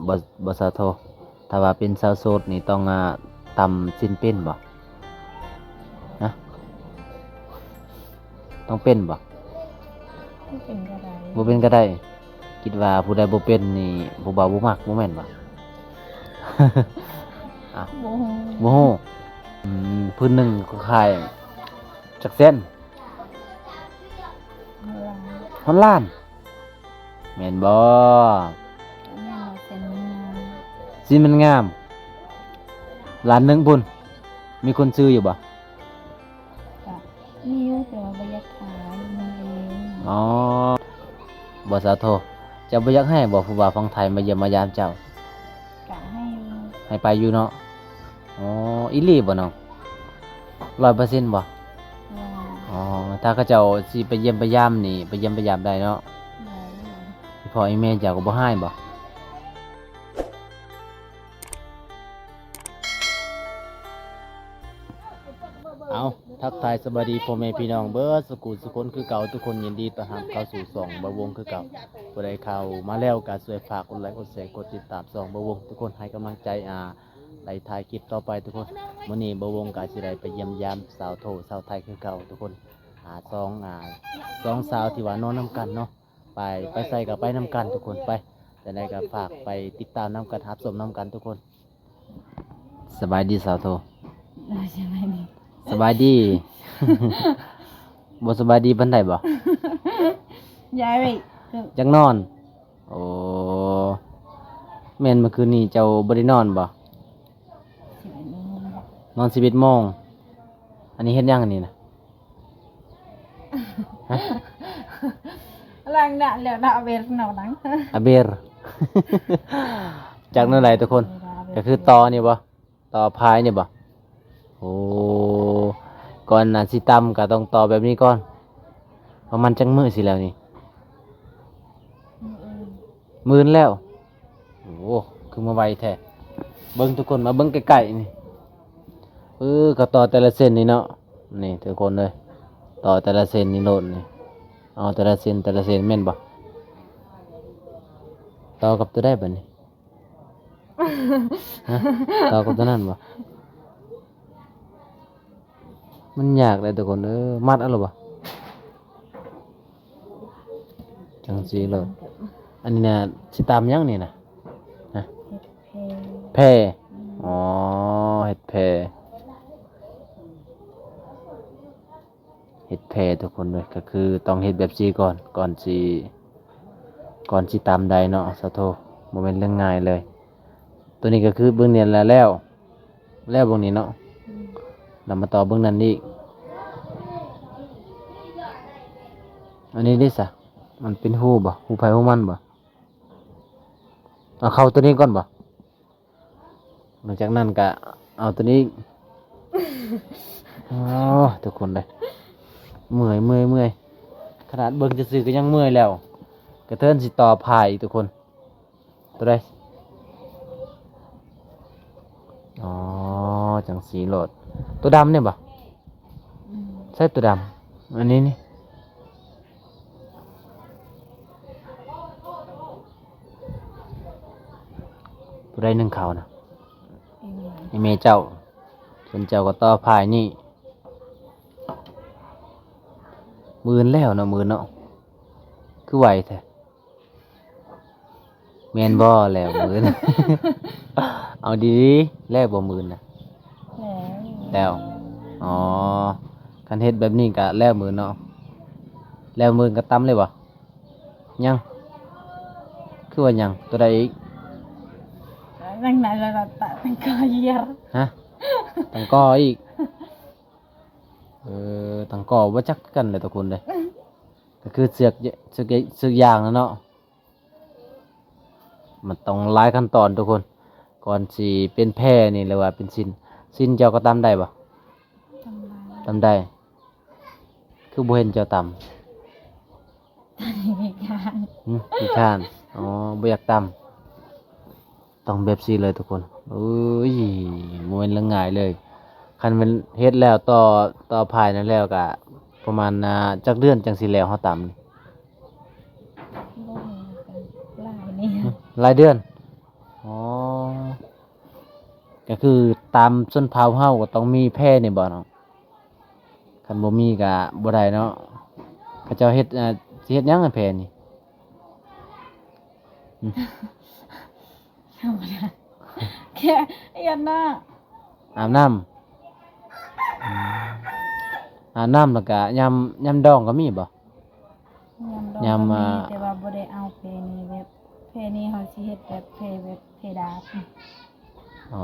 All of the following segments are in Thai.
บ่บ่สาวโทถ้าว่าเป็นสาวโสดนี่ต้องตำสิ้นเป็นบ่นะต้องเป็นบ่ไม่เป็นก็ได้บ่เป็นก็ได้ คิดว่าผู้ใดบ่เป็นนี่ผู้บ่าวบ่มักบ่แม่นบ่ อ้าว โมโห บ่ฮู้พื้นหนึงก็ขายจักเส้น อะไร ฮอนล้านแม่นบ่ แม่เราเป็นงาน สิมันงามล้านหนึงพุ่นมีคนซื้ออยู่บ่ กับนิ้วแต่ว่าบรรยากาศมันเอง อ๋อบ่สาวโทเจ้าบ่อยากให้บ่ผู้บ่าวฝั่งไทยมาเยี่ยมมายามเจ้าก ะให้ ให้ไปอยู่เนาะอ๋ออีหลีบ่น้อง100%บ่ ว่า อ๋อถ้าเขาเจ้าสิไปเยี่ยมไปยามนี่ไปเยี่ยมไปยามได้เนาะ ไหน อีพ่ออีแม่เจ้าก็บ่ให้บ่เอาทักทายสวัสดีพ่อแม่พี่น้องเบิดสุขุสุคนคือเก่าทุกคนยินดีต้อนรับเข้าสู่ช่องบ่าววงคือเก่าผู้ใดเข้ามาแล้วก็ช่วยฝากกดไลค์กดแชร์กดติดตามช่องบ่าววงทุกคนให้กำลังใจได้ถ่ายคลิปต่อไปทุกคนมื้อนี้บ่าววงก็สิได้ไปเยี่ยมยามสาวโทสาวไทยคือเก่าทุกคนสองสาวที่ว่านอนนํกันเนาะไปใส่กับไปนํกันทุกคนไปแต่ใดก็ฝากไปติดตามนํกันรับชมนํกันทุกคนสบายดีสาวโท เราใช่ไหมนี่ สบายดี บ่สบายดีปานใดบ่ ย้ายไป จักนอน โอ้แม่นเมื่อคืนนี้เจ้าบ่ได้นอนบ่ นอน11โมงอันนี้เฮ็ดหยังอันนี้นะฮะ หลังน่ะแล้วน่ะเวรหนอหลัง อาเบร จากนั่นไหนทุกคน ก็คือตอนี่บ่ตอพายนี่บ่โอ้ก่อนน่ะสิตำก็ต้องตอแบบนี้ก่อนประมาณจังมื้อสิแล้วนี่มื้อแล้วโอ้คือมาไวแท้เบิ่งทุกคนมาเบิ่งใกล้ๆนี่ก็ต่อแต่ละเส้นนี่เนาะนี่ทุกคนเลยต่อแต่ละเส้นนี่โน่นนี่เอาแต่ละเส้นแม่นบ่ต่อกับตัวได้บัดนี้ ฮะต่อกับตัวนั้นบ่มันยากเลยทุกคนมัดเอาหรอบ่จังซี่เลยอันนี้น่ะสิตามหยังนี่น่ะฮะ เพ แพร่อ๋อเห็ดแพร่เห็ดแพร่ทุกคนเลยก็คือต้องเห็ดแบบซีก่อนสิตามใดเนาะสะโทบ่แม่นเรื่องง่ายเลย ตัวนี้ก็คือเบื้องเนียนแล้วเบื้องนี้เนาะแล้วมาต่อเบื้องนั้นอีกอันนี้ดิซะมันเป็นหูบ่หูไผหูมันบ่เอาเข้าตัวนี้ก่อนบ่หลังจากนั้นก็เอาตัวนี้ อ๋อทุกคนเลยเมื่อยขนาดเบิ่งจะซื้อๆก็ยังเมื่อยแล้วกระเทินสิต่อพายอีกทุกคนตัวใดอ๋อจังสีโหลดตัวดำเนี่ยบ่ใช่ตัวดำอันนี้นี่ตัวใดหนึ่งเขานะไอเมเจ้าส่วนเจ้าก็ต่อพายนี่มือนแล้วเนาะมือนเนาะคือไหวแท้แมนบ่แล้วมือน เอาดีๆแลกบ่มือนนะแล้วอ๋อคันเฮ็ดแบบนี้ก็แล้วมือนเนาะแล้วมือนก็ตำเลยบ่ยังคือว่ายังตัวใดอีก นั่งไหนแล้วเราตัดเป็นกอเยียร์ ฮะตังก้ออีกตังก้อบ่จักกันเลยทุกคนเลยก็คือเสือกยางแล้วเนาะมันต้องหลายขั้นตอนทุกคนก่อนสิเป็นแพร่นี่หรือว่าเป็นสิ้นเจ้าก็ตำได้บ่ ทำไรตำได้ คือบ่เห็นเจ้าตำ มีการ ขี้ข้านอ๋อบ่อยากตำต้องแบบซี่เลยทุกคนอุ้ยบ่แม่นเรื่องง่ายเลยคันเป็นเฮ็ดแล้วต่อภายนั้นแล้วก็ประมาณจักเดือนจังสิแล้วเฮาตำนี่ โลกกันลายนี่ รายเดือน ก็คือตามชนเผ่าเฮาก็ต้องมีแพนี่บ่เนาะคันบ่มีก็บ่ได้เนาะเขาเจ้าเฮ็ดสิเฮ็ดหยังกันแพนี่ ธรรมดาแค่ยันหน้า อาบน้ำอาบน้ำแล้วก็ยำดองก็มีบ่ ยำดอง ยำ ก็ อ่า มีแต่ว่าบ่ได้เอาเพนี้แบบเพนี้เขาสิเฮ็ดแบบเพดาบ อ๋อ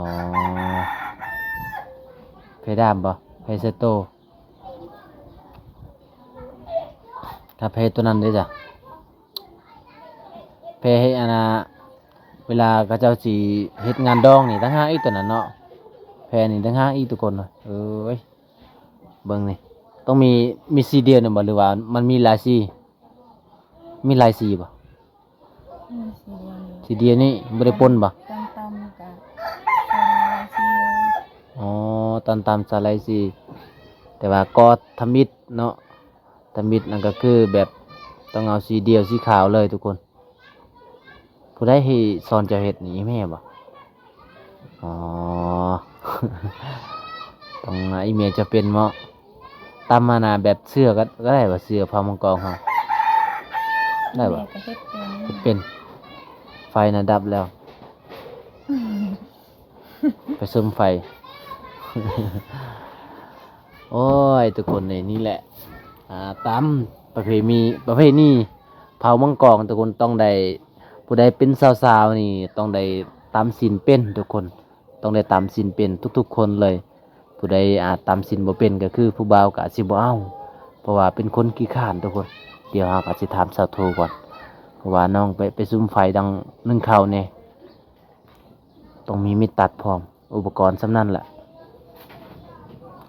เพดานบ่เพเซโตถ้าเพตัวนั้นเด้อจ้ะเพให้อันน่ะเวลาเขาเจ้าสิเฮ็ดงานดองนี่ตั้งห้าอีกตัวนั้นเนาะแพนี่ตั้งห้าอีกทุกคนเลยเอ้ยเบิ่งนี่ต้องมีสีเดียวเนี่ยบ่หรือว่ามันมีหลายสีมีหลายสีบ่ มีสีเดียวอยู่ สีเดียวนี่บ่ได้ปนบ่ ตำๆกับคนละสีอยู่ อ๋อตามสไลด์สีแต่ว่าก็ทำมิดเนาะทำมิดนั่นก็คือแบบต้องเอาสีเดียวสีขาวเลยทุกคนผู้ใดให้สอนเจ้าเฮ็ดนี่แม่บ่อ๋อ ต้องอีเมลจะเป็นเมาะตามมานาแบบเสื้อก็ได้บ่เสื้อผ้ามังกรเฮาได้บ่ แม่ก็เฮ็ดเป็น เฮ็ดเป็นไฟน่ะดับแล้ว ไปซึมไฟ โอ้ยทุกคนนี่แหละตามประเพณีเผามังกรทุกคนต้องได้ผู้ใดเป็นสาวๆนี่ต้องได้ตามศีลเป็นทุกคนต้องได้ตามศีลเป็นทุกๆคนเลย ผู้ใดตามศีลบ่เป็นก็คือผู้บ่าวก็อาจสิบ่เอาเพราะว่าเป็นคนขี้คร้านทุกคนเดี๋ยวเฮาก็สิถามสาวโทก่อนเพราะว่าน้องไปซุ่มไฟดังนึ่งข้าวแน่ต้องมีมีดตัดพร้อมอุปกรณ์สำนั้นแหละ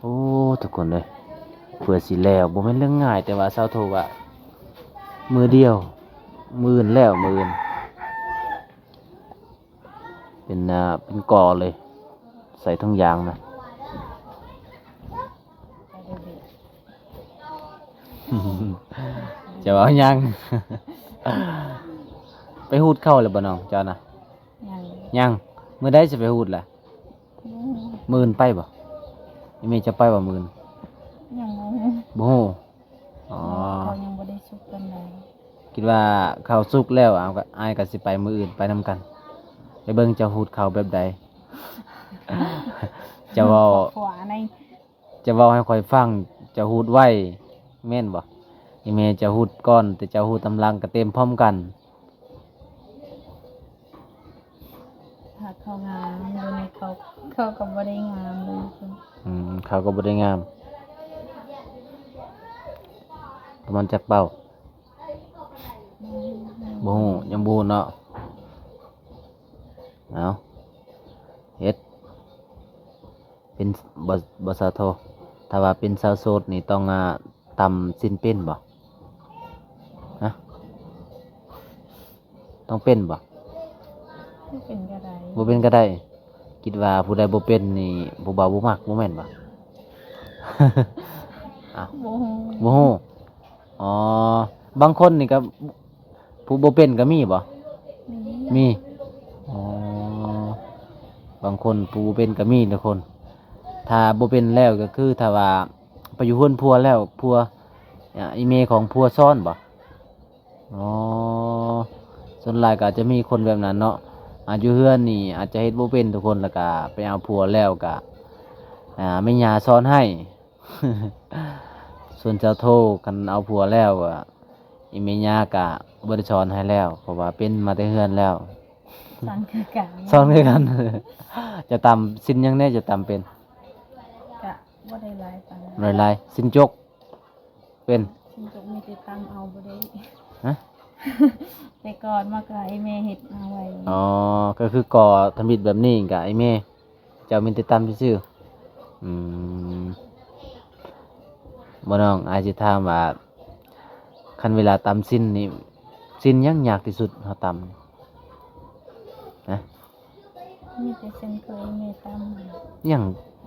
โอ้ทุกคนเลยเพื่อสิแล้วบ่แม่นเรื่องง่ายแต่ว่าสาวโทว่ามือเดียวมืออื่นแล้วมืออื่นเป็นกอเลย ใส่ทั้งยางนะ จะว่ายัง ไปหูดเข้าเลยบ่น้องเจ้านะ ยัง ยังมื้อใดสิไปหูดล่ะมื้ออื่นไปบ่อีเมจะไปบ่มื้ออื่น ยังงง บ่ฮู้อ๋อ เขายังบ่ได้สุกปานใด คิดว่าข้าวสุกแล้วเอาก็อายก็สิไปมื้ออื่นไปนํกันไปเบิ่งเจ้าหูดข้าวแบบใด จะเว้า ขวาใน จะเว้าให้ข่อยฟังเจะหูดไว้แม่นบ่อีเมจะหูดก่อนแต่เจะหูดตำลังก็เต็มพร้อมกัน หากเขางามเดี๋ยวนี้เขาก็บ่ได้งามเลยคุณ เขาก็บ่ได้งามประมาณจักเป้าบ่ฮู้ยังบ่ฮู้เนาะเอาเฮ็ดเป็นบ่สาวโทถ้าว่าเป็นสาวโสดนี่ต้องตำสิ้นเป็นบ่ฮะต้องเป็นบ่ ไม่เป็นก็ได้ บ่เป็นก็ได้ คิดว่าผู้ใดบ่เป็นนี่ผู้บ่าวบ่มักบ่แม่นบ่ อ้าว บ่ฮู้ บ่ฮู้อ๋อ บางคนนี่ก็ผู้บ่เป็นก็มีบ่ มี อ๋อ บางคนผู้บ่เป็นก็มีทุกคน ถ้าบ่เป็นแล้วก็คือถ้าว่าไปอยู่เฮือนผัวแล้วผัวอีเมของผัวซ่อนบ่ อ๋อ ส่วนหลายก็อาจจะมีคนแบบนั้นเนาะอาจอยู่เฮือนนี่อาจจะเฮ็ดบ่เป็นทุกคนแล้วก็ไปเอาผัวแล้วก็แม่ย่าสอนให้ ส่วนเจ้าโทกันเอาผัวแล้วอีแม่ย่าก็บ่ได้สอนให้แล้ว เพราะว่าเป็นมาแต่เฮือนแล้ว สอนคือกัน สอนคือกัน จะตำสินหยังแน่จะตำเป็น ก็บ่ได้หลายปาน หลายๆสินจก เป็น ฉันก็มีแต่ตั้งเอาบ่ได้ ฮะ แต่ก่อนมาก็ให้แม่เฮ็ดเอาไว้ อ๋อ ก็คือก่อทำบิดแบบนี้กับไอ้แม่เจ้ามีแต่ตำซื่อๆบ่น้องอายสิถามว่าคันเวลาตำสิ้นนี่สิ้นหยังยากที่สุดเฮาตำนะ มีแต่ฉันเคยแม่ตำ หยัง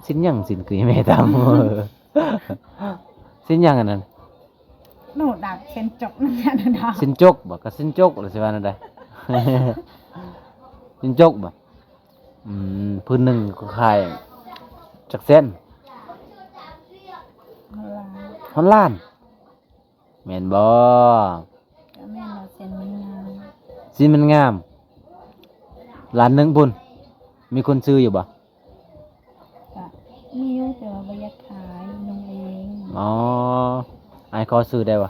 สิ้นหยังสิ้นคือแม่ตำ สิ้นหยังอันนั้น หนูดักเส้นจกนั่นแหละนะ สิ้นจกบ่ก็สิ้นจกหรือสิว่านั่นใด สิ้นจกบ่ พื้นหนึ่งก็ขายจักเส้น เวลา ฮอนล้านแม่นบ่ ก็แม่นว่าเส้นมันงาม สิมันงามล้านหนึงพุ่นมีคนซื้ออยู่บ่ ก็มีอยู่แต่ว่าบ่อยากขายนุ่งเอง อ๋อไอ้ายขอซื้อได้บ่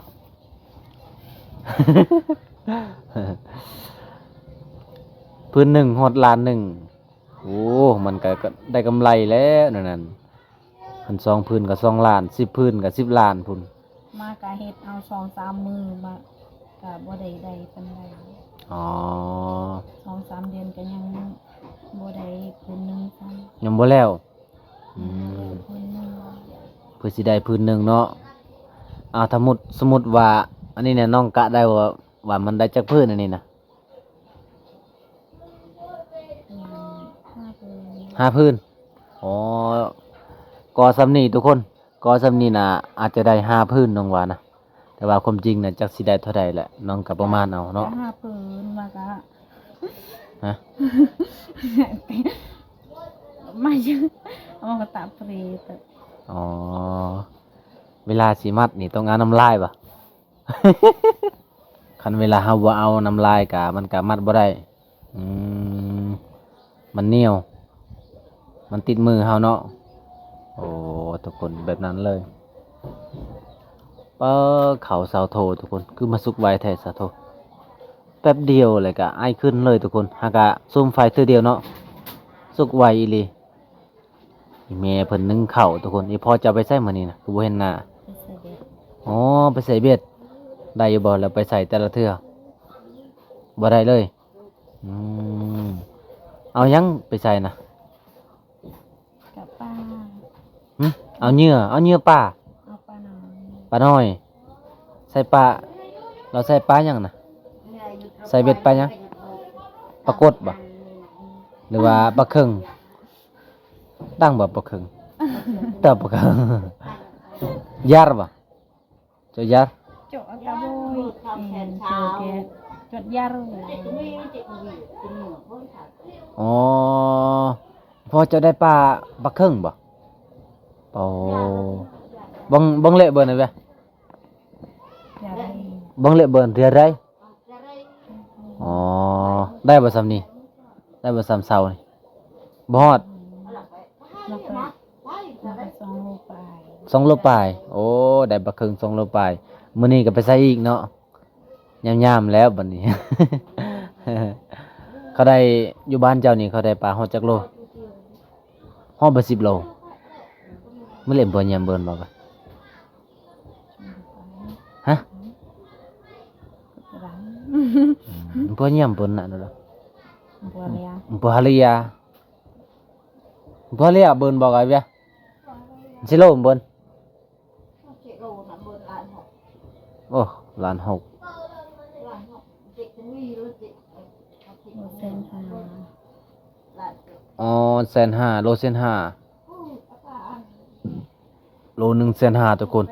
พื้นหนึ่งฮอดล้านหนึ่งโอ้มันก็ได้กำไรแล้วนั่นพัน2พื้นก็2ล้าน10พื้นก็10ล้านพุ่น มากะเฮ็ดเอา2-3 มื้อมาก็บ่ได้ปานใด อ๋อ 2-3 เดือนก็ยังบ่ได้คืนหนึงซ้ำ ยังบ่แล้ว คืนหนึง เพื่อสิได้พื้นหนึ่งเนาะสมมุติว่า อันนี้เนี่ยน้องกะได้ว่ามันได้จักพื้นอันนี้นะ 5 เดือน 5พื้นอ๋อก่อสำนี้ทุกคนก่อสำนี้น่ะอาจจะได้5พื้นน้องว่านะแต่ว่าความจริงน่ะจักสิได้เท่าใดแหละน้องก็ประมาณเอาเนาะ ก็5 ผืนมากะ ฮะ ไม่ใช่เอามากระตาปรีแต่ อ๋อเวลาสิมัดนี่ต้องเอาน้ำลายป่ะ คันเวลาเฮาบ่เอาน้ำลายกะมันกะมัดบ่ได้อืมมันเหนียว มันติดมือเฮาเนาะโอ้ทุกคนแบบนั้นเลยเขาเสาโททุกคนคือมาสุกไวแท้เสาโทแป๊บเดียวเลยกะไอขึ้นเลยทุกคนหากะซุ่มไฟเทื่อเดียวเนาะสุกไวอีหลีอีแม่เพิ่นนึ่งข้าวทุกคนอีพอจะเอาไปใส่มื้อนี้นะคือบ่เห็นหน้า ไปใส่เบ็ด อ๋อไปใส่เบ็ดได้อยู่บ่แล้วไปใส่แต่ละเทื่อบ่ได้เลยอืมเอายังไปใส่นะ กับป้า หึเอาเหยื่อปลา เอาปลาหน่อย ปลาน้อย ใส่ปลาเราใส่ปลายังนะใส่เบ็ดปลายังปลากดบ่หรือว่าปลาเค็งตั้งบ่ปลาเค็งเติบปลาเค็งยารบ่เจ้ายาร โจกระโบยโจแกจดยารุ อ๋อพอจะได้ปลาเค็งบ่โอ้บังเละเบิ่นได้เว้ย ยาไร บังเละเบิ่นเรือไรอ๋อได้บ่ซำนี้ได้บ่ซำเซานี่บ่ฮอด แล้วก็2 โลไป 2 โลปลายโอ้ได้ปลาเค็ง2 โลปลายมื้อนี้ก็ไปใส่อีกเนาะยามๆแล้วบัดนี้ เขาได้อยู่บ้านเจ้านี่เขาได้ปลาฮอดจักโลฮอดบ่10 โลมื้อเล่มบ่ยามเบิ่นบ่กะฮะ รัง บ่ยามเบิ่นน่ะเนาะ บัวเลีย บ่ฮาลียาบ่เลียเบิ่นบ่กะเว้ยสิโลเบิ่นโอ้ล้านหก โลเซนหา อ๋อ150,000โล150,000โลหนึ่ง150,000ทุกคน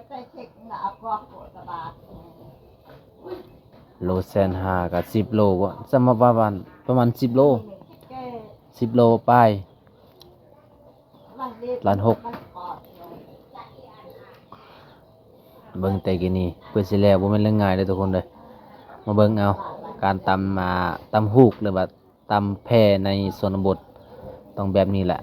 โล150,000กับ10 โลก็สมประมาณ10 โล10 โลไปล้านหกเบิ่งแต่กินนี่เพื่อสิแล้วบ่แม่นเรื่องง่ายเด้อทุกคนเด้อมาเบิ่งเอาการตำฮูกหรือว่าตำแพในชนบทต้องแบบนี้แหละ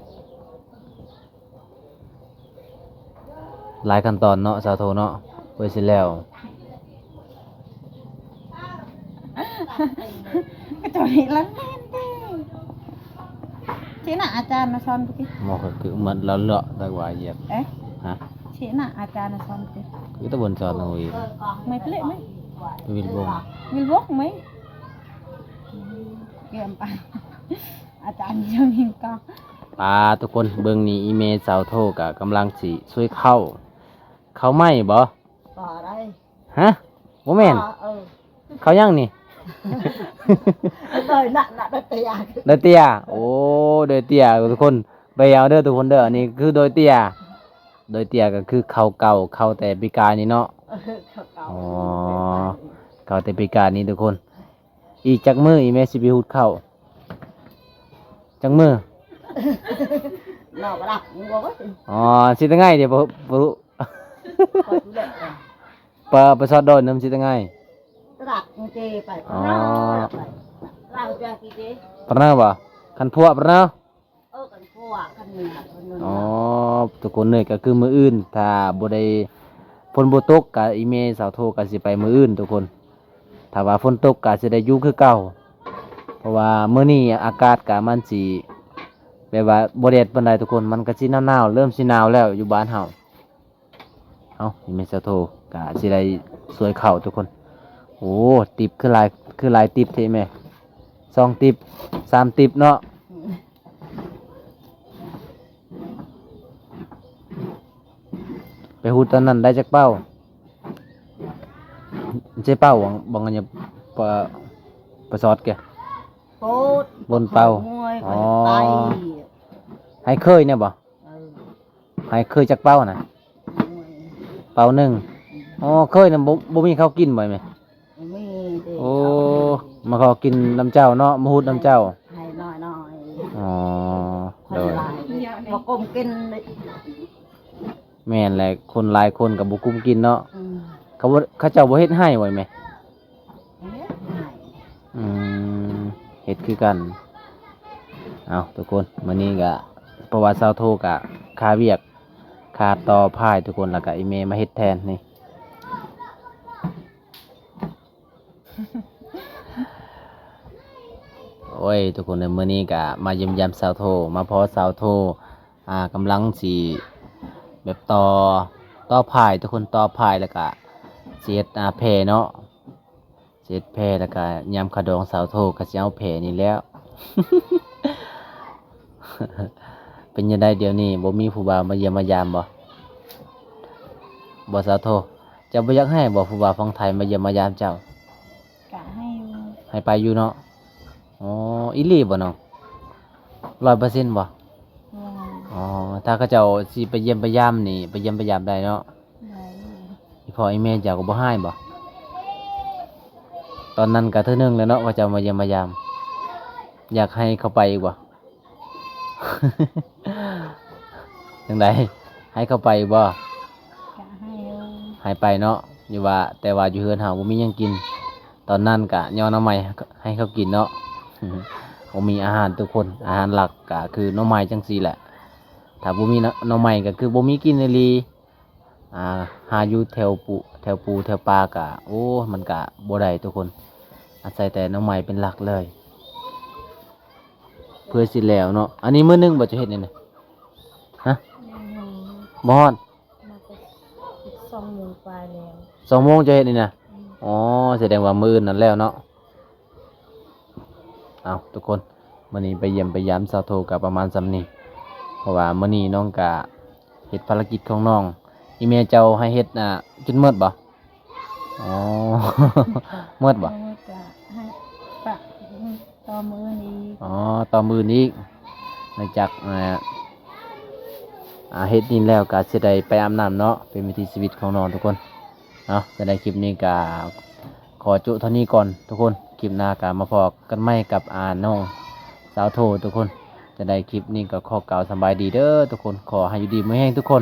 หลายขั้นตอนเนาะสาวโทเนาะเพื่อสิแล้ว ก็จอยแล้วแม่นเด้ชี้หน้าอาจารย์นะซ้อนไป หมอก็คือมันละเลาะได้ว่าเหยียบ เอ๊ะ ฮะ ชี้หน้าอาจารย์นะซ้อนไป คือตะบนจอดเอาอีก ไม่เปลี่ยนไหม วิลบง มีวกไหมเกี่ยมไปอาจารย์ยังยิงก็ ทุกคนเบิ่งนี่อีเมลสาวโทกะกำลังสิช่วยเข้าไหมบ่ ต่อได้ ฮะบ่แม่น เขายังนี่ đời nặng nặng đất tây à โดยเตี้ยโอ้โดยเตี้ยทุกคนไปเอาเด้อทุกคนเด้ออันนี้คือโดยเตี้ยโดยเตี้ยก็คือเขาเก่าเขาแต่ปีกายนี่เนาะ อ๋อ เขาแต่ปีกายนี่ทุกคน อีกจักมืออีเมลสิไปฮูดเข้าจักมือ นอกรับมึงบอกว่า อ๋อสิตั้งไงเดี๋ยวบ่รู้ คอยดูแล ไปซอดโดนน้ำสิตั้งไง รับมึงเจไปเราจะกี่เจ ปะเนาบ่คันพวกปะเนา กันพวกกันหนึ่งคนนึง อ๋อทุกคนเลยก็คือมื้ออื่นถ้าบ่ได้ฝนบ่ตกก็อีเมลสาวโทรก็สิไปมื้ออื่นทุกคน ถ้าว่าฝนตกก็สิได้อยู่คือเก่า เพราะว่ามื้อนี้อากาศก็มันสิแบบว่าบ่แดดปานใดทุกคนมันก็สิหนาวๆเริ่มสิหนาวแล้วอยู่บ้านเฮาเอ้าอีเมลสาวโทรก็สิได้สวยเข้าทุกคน โอ้ติบคือหลายติบเท่แม่2ติบ3ติบเนาะไปฮู้ตอนนั้นได้จักเป้าใช่เป้าบังอันเนี่ยปะซอดแก โคตร บนเป่า อ๋อไป ให้เคยเนี่ยบ่ให้เคยจักเป้าน่ะเป้าหนึงอ๋อเคยน่ะบ่มีข้าวกินบ่แม่ มีเด็ก โอ้มาขอกินน้ำเจ้าเนาะมาฮูดน้ำเจ้า ให้น้อยน้อย อ๋อ คน โดย หลายพอกลมกิน แม่นแหละคนหลายคนก็บ่กุมกินเนาะ อืม เขาเจ้าบ่เฮ็ดให้ไว้แม่ เนี่ย อืมเฮ็ดคือกันเอาทุกคนมื้อนี้ก็ประวัติศาสตร์โทกะคาเวียกคาต่อพายทุกคนแล้วก็อีเมมาเฮ็ดแทนนี่ โอ้ยทุกคนในมื้อนี้ก็มาเยี่ยมยามสาวโทมาพอสาวโทกำลังสิแบบต่อพายทุกคนต่อพายแล้วก็สิเฮ็ดแพเนาะสิเฮ็ดแพแล้วก็ยามขะดองสาวโทก็สิเอาแพนี่แล้ว เป็นยังไงเดี๋ยวนี้บ่มีผู้บ่าวมาเยี่ยมมายามบ่สาวโทเจ้าบ่อยากให้บ่ผู้บ่าวฝั่งไทยมาเยี่ยมมายามเจ้าก ะให้อยู่ ให้ไปอยู่เนาะอ๋ออีหลีบ่เนาะ100%บ่ ว่า อ๋อถ้าเขาเจ้าสิไปเยี่ยมไปยามนี่ไปเยี่ยมไปยามได้เนาะ ได้อยู่ อีพ่ออีแม่เจ้าก็บ่ให้บ่ตอนนั้นก็เทื่อนึงแล้วเนาะว่าเจ้ามาเยี่ยมมายาม อยากให้เขาไปอีกบ่ จังไดให้เขาไปบ่ กะให้อยู่ ให้ไปเนาะอยู่ว่าแต่ว่าอยู่เฮือนเฮาบ่มีหยังกิน ตอนนั้นก็ย่อหน่อไม้ให้เขากินเนาะ บ่มีอาหารทุกคนอาหารหลักก็คือหน่อไม้จังซี่แหละ ถ้าบ่มีหน่อไม้ก็คือบ่มีกินอีหลีหาอยู่แถวปูแถวปลาก็โอ้มันก็บ่ได้ทุกคน อาศัยแต่หน่อไม้เป็นหลักเลย เพื่อสิแล้วเนาะอันนี้มื้อหนึงบ่จะเฮ็ดนี่นะฮะ ยังอยู่ บ่ฮอด มาไปอีก2 โมงไปแล้ว 2 โมงจะเฮ็ดนี่นะ อืม อ๋อแสดงว่ามื้ออื่นนั่นแล้วเนาะเอาทุกคนมื้อนี้ไปเยี่ยมไปยามสาวโทก็ประมาณส่ำนี้เพราะว่ามื้อนี้น้องก็เฮ็ดภารกิจของน้องอีเมลเจ้าให้เฮ็ดจนหมดบ่อ๋อ หมดบ่ เอากะให้ปะต่อมื้อนี้ อ๋อต่อมื้อนี้หลังจากเฮ็ดนี่แล้วก็สิได้ไปอาบน้ำเนาะเป็นวิถีชีวิตของน้องทุกคนเนาะจะได้คลิปนี้ก็ขอจุเท่านี้ก่อนทุกคนคลิปหน้าก็มาพอกันใหม่กับน้องสาวโททุกคนจะได้คลิปนี้ก็ขอกล่าวสำบายดีเด้อทุกคนขอให้อยู่ดีไม่แห้งทุกคน